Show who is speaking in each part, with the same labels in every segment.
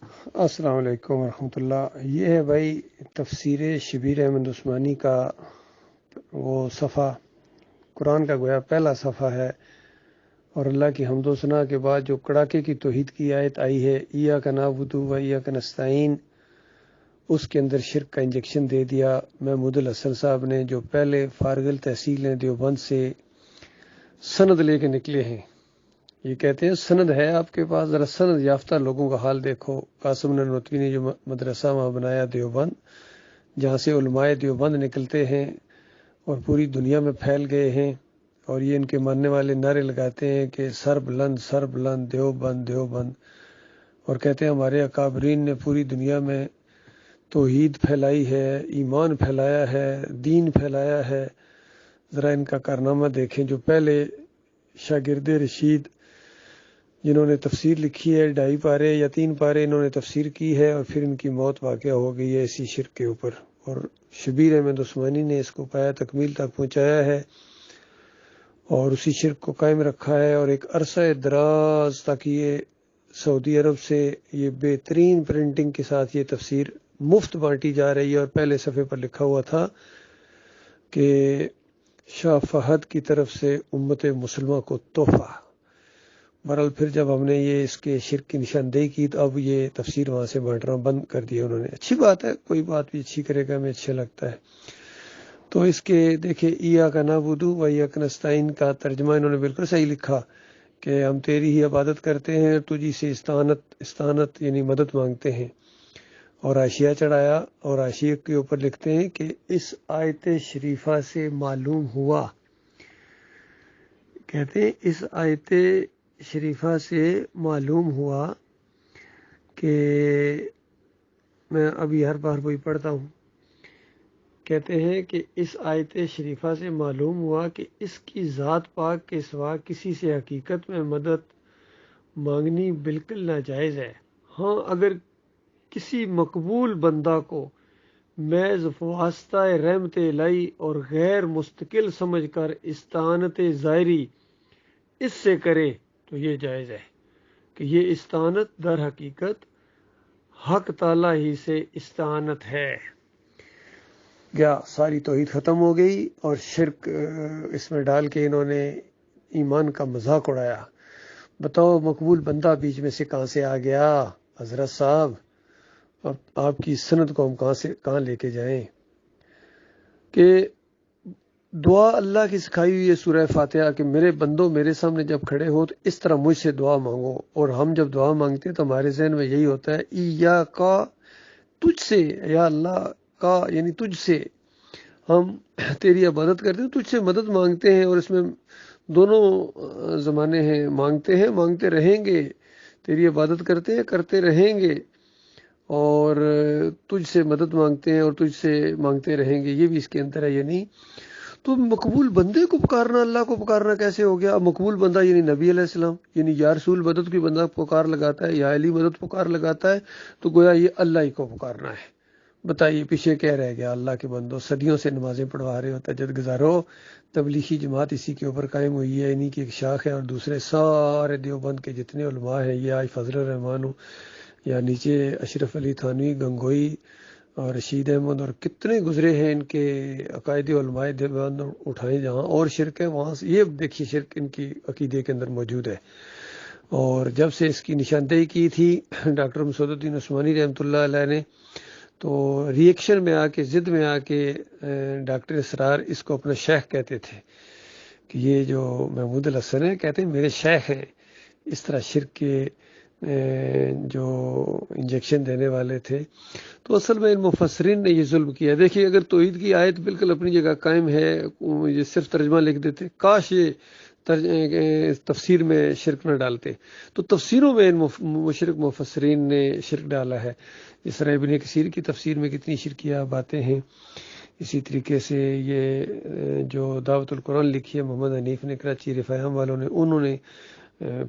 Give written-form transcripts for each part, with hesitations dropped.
Speaker 1: السلام علیکم ورحمۃ اللہ۔ یہ ہے بھائی تفسیر شبیر احمد عثمانی کا وہ صفحہ، قرآن کا گویا پہلا صفحہ ہے، اور اللہ کی حمد و ثنا کے بعد جو کڑاکے کی توحید کی آیت آئی ہے ایاک نعبد و ایاک نستعین، اس کے اندر شرک کا انجیکشن دے دیا محمود الحسن صاحب نے، جو پہلے فارغ التحصیل ہیں دیوبند سے، سند لے کے نکلے ہیں۔ یہ کہتے ہیں سند ہے آپ کے پاس، ذرا سند یافتہ لوگوں کا حال دیکھو۔ قاسم نانوتوی نے جو مدرسہ وہاں بنایا دیوبند، جہاں سے علماء دیوبند نکلتے ہیں اور پوری دنیا میں پھیل گئے ہیں، اور یہ ان کے ماننے والے نعرے لگاتے ہیں کہ سر بلند دیوبند دیوبند، اور کہتے ہیں ہمارے اکابرین نے پوری دنیا میں توحید پھیلائی ہے، ایمان پھیلایا ہے، دین پھیلایا ہے۔ ذرا ان کا کارنامہ دیکھیں۔ جو پہلے شاگرد رشید جنہوں نے تفسیر لکھی ہے 2.5 پارے یا 3 پارے انہوں نے تفسیر کی ہے، اور پھر ان کی موت واقع ہو گئی ہے اسی شرک کے اوپر، اور شبیر احمد عثمانی نے اس کو پایا تکمیل تک پہنچایا ہے اور اسی شرک کو قائم رکھا ہے، اور ایک عرصہ دراز تک یہ سعودی عرب سے یہ بہترین پرنٹنگ کے ساتھ یہ تفسیر مفت بانٹی جا رہی ہے، اور پہلے صفحے پر لکھا ہوا تھا کہ شاہ فہد کی طرف سے امت مسلمہ کو تحفہ۔ بہرحال پھر جب ہم نے یہ اس کے شرک کی نشاندہی کی تو اب یہ تفسیر وہاں سے بانٹنا بند کر دیا انہوں نے۔ اچھی بات ہے، کوئی بات بھی اچھی کرے گا، ہمیں اچھا لگتا ہے۔ تو اس کے دیکھیں ایاک نعبد و ایاک نستعین کا ترجمہ انہوں نے بالکل صحیح لکھا کہ ہم تیری ہی عبادت کرتے ہیں، تجھی سے استعانت یعنی مدد مانگتے ہیں، اور حاشیہ چڑھایا، اور حاشیے کے اوپر لکھتے ہیں کہ اس آیت شریفہ سے معلوم ہوا، کہتے ہیں اس آیت شریفہ سے معلوم ہوا کہ میں ابھی ہر بار وہی پڑھتا ہوں، کہتے ہیں کہ اس آیت شریفہ سے معلوم ہوا کہ اس کی ذات پاک کے سوا کسی سے حقیقت میں مدد مانگنی بالکل ناجائز ہے۔ ہاں، اگر کسی مقبول بندہ کو محض واسطہ رحمت الہی اور غیر مستقل سمجھ کر استعانت ظاہری اس سے کرے تو یہ جائز ہے کہ یہ استعانت در حقیقت حق تعالیٰ ہی سے استعانت ہے۔ گیا ساری توحید ختم ہو گئی، اور شرک اس میں ڈال کے انہوں نے ایمان کا مذاق اڑایا۔ بتاؤ مقبول بندہ بیچ میں سے کہاں سے آ گیا حضرت صاحب؟ اب آپ کی سند کو ہم کہاں لے کے جائیں؟ کہ دعا اللہ کی سکھائی ہوئی ہے سورہ فاتحہ کہ میرے بندوں میرے سامنے جب کھڑے ہو تو اس طرح مجھ سے دعا مانگو، اور ہم جب دعا مانگتے ہیں تو ہمارے ذہن میں یہی ہوتا ہے یا کا تجھ سے، یا اللہ کا یعنی تجھ سے ہم تیری عبادت کرتے ہیں، تجھ سے مدد مانگتے ہیں، اور اس میں دونوں زمانے ہیں، مانگتے رہیں گے، تیری عبادت کرتے رہیں گے، اور تجھ سے مدد مانگتے ہیں اور تجھ سے مانگتے رہیں گے، یہ بھی اس کے اندر ہے۔ یہ نہیں تو مقبول بندے کو پکارنا، اللہ کو پکارنا کیسے ہو گیا؟ مقبول بندہ یعنی نبی علیہ السلام، یعنی یا رسول مدد کی بندہ پکار لگاتا ہے، یا علی مدد پکار لگاتا ہے، تو گویا یہ اللہ ہی کو پکارنا ہے۔ بتائیے پیچھے کیا رہ گیا؟ اللہ کے بندوں صدیوں سے نمازیں پڑھوا رہے ہو، تہجد گزارو، تبلیغی جماعت اسی کے اوپر قائم ہوئی ہے، انہی کی ایک شاخ ہے، اور دوسرے سارے دیوبند کے جتنے علماء ہیں، یہ آج فضل الرحمان ہو یا نیچے اشرف علی تھانوی، گنگوئی اور رشید احمد، اور کتنے گزرے ہیں ان کے عقائد علماء دیوبند اٹھائیں، جہاں اور شرک ہے وہاں سے یہ دیکھیے شرک ان کی عقیدے کے اندر موجود ہے۔ اور جب سے اس کی نشاندہی کی تھی ڈاکٹر مسعود الدین عثمانی رحمۃ اللہ علیہ نے، تو ری ایکشن میں آ کے، ضد میں آ کے ڈاکٹر اسرار اس کو اپنا شیخ کہتے تھے کہ یہ جو محمود الحسن ہے کہتے ہیں میرے شیخ ہیں۔ اس طرح شرک کے جو انجیکشن دینے والے تھے، تو اصل میں ان مفسرین نے یہ ظلم کیا۔ دیکھیے اگر توحید کی آیت بالکل اپنی جگہ قائم ہے، یہ صرف ترجمہ لکھ دیتے، کاش یہ تفسیر میں شرک نہ ڈالتے، تو تفسیروں میں ان مشرک مفسرین نے شرک ڈالا ہے۔ اس طرح ابن کثیر کی تفسیر میں کتنی شرکیہ باتیں ہیں۔ اسی طریقے سے یہ جو دعوت القرآن لکھی ہے محمد حنیف نے، کراچی رفاہم والوں نے، انہوں نے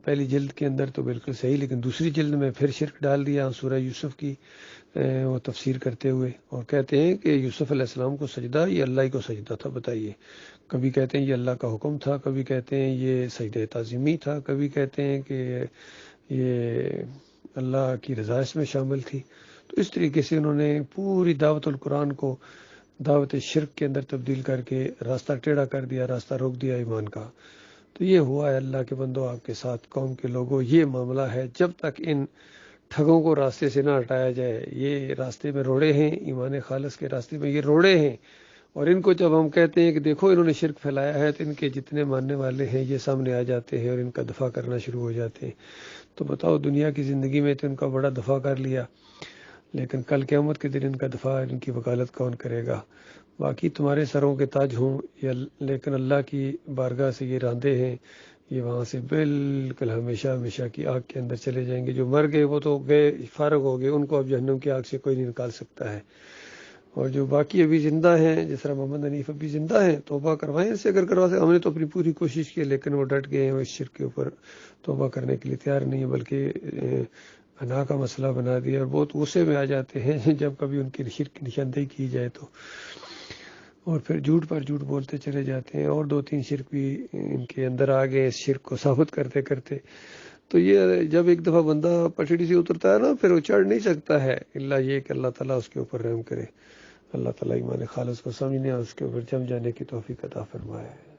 Speaker 1: پہلی جلد کے اندر تو بالکل صحیح، لیکن دوسری جلد میں پھر شرک ڈال دیا سورہ یوسف کی وہ تفسیر کرتے ہوئے، اور کہتے ہیں کہ یوسف علیہ السلام کو سجدہ یہ اللہ ہی کو سجدہ تھا۔ بتائیے، کبھی کہتے ہیں یہ اللہ کا حکم تھا، کبھی کہتے ہیں یہ سجدہ تعظیمی تھا، کبھی کہتے ہیں کہ یہ اللہ کی رضا اس میں شامل تھی. تو اس طریقے سے انہوں نے پوری دعوت القرآن کو دعوت شرک کے اندر تبدیل کر کے راستہ ٹیڑھا کر دیا، راستہ روک دیا ایمان کا. تو یہ ہوا ہے اللہ کے بندو آپ کے ساتھ، قوم کے لوگوں. یہ معاملہ ہے، جب تک ان ٹھگوں کو راستے سے نہ ہٹایا جائے. یہ راستے میں روڑے ہیں، ایمان خالص کے راستے میں یہ روڑے ہیں. اور ان کو جب ہم کہتے ہیں کہ دیکھو انہوں نے شرک پھیلایا ہے، تو ان کے جتنے ماننے والے ہیں یہ سامنے آ جاتے ہیں اور ان کا دفاع کرنا شروع ہو جاتے ہیں. تو بتاؤ، دنیا کی زندگی میں تو ان کا بڑا دفاع کر لیا، لیکن کل قیامت کے دن ان کا دفاع، ان کی وکالت کون کرے گا؟ باقی تمہارے سروں کے تاج ہوں لیکن اللہ کی بارگاہ سے یہ راندے ہیں، یہ وہاں سے بالکل ہمیشہ ہمیشہ کی آگ کے اندر چلے جائیں گے. جو مر گئے وہ تو گئے، فارغ ہو گئے، ان کو اب جہنم کی آگ سے کوئی نہیں نکال سکتا ہے. اور جو باقی ابھی زندہ ہیں، جس طرح محمد حنیف ابھی زندہ ہیں، توبہ کروائیں ان سے اگر کروا سکتے. ہم نے تو اپنی پوری کوشش کی، لیکن وہ ڈٹ گئے ہیں، وہ اس شرک کے اوپر توبہ کرنے کے لیے تیار نہیں ہے، بلکہ انا کا مسئلہ بنا دیا. اور بہت غصے میں آ جاتے ہیں جب کبھی ان کی شرک کی نشاندہی کی جائے تو، اور پھر جھوٹ پر جھوٹ بولتے چلے جاتے ہیں. اور 2-3 شرک بھی ان کے اندر آ گئے اس شرک کو ثابت کرتے کرتے. تو یہ جب ایک دفعہ بندہ پٹڑی سے اترتا ہے نا، پھر وہ چڑھ نہیں سکتا ہے، الا یہ کہ اللہ تعالیٰ اس کے اوپر رحم کرے. اللہ تعالیٰ ایمان خالص کو سمجھنے اور اس کے اوپر جم جانے کی توفیق عطا فرمائے.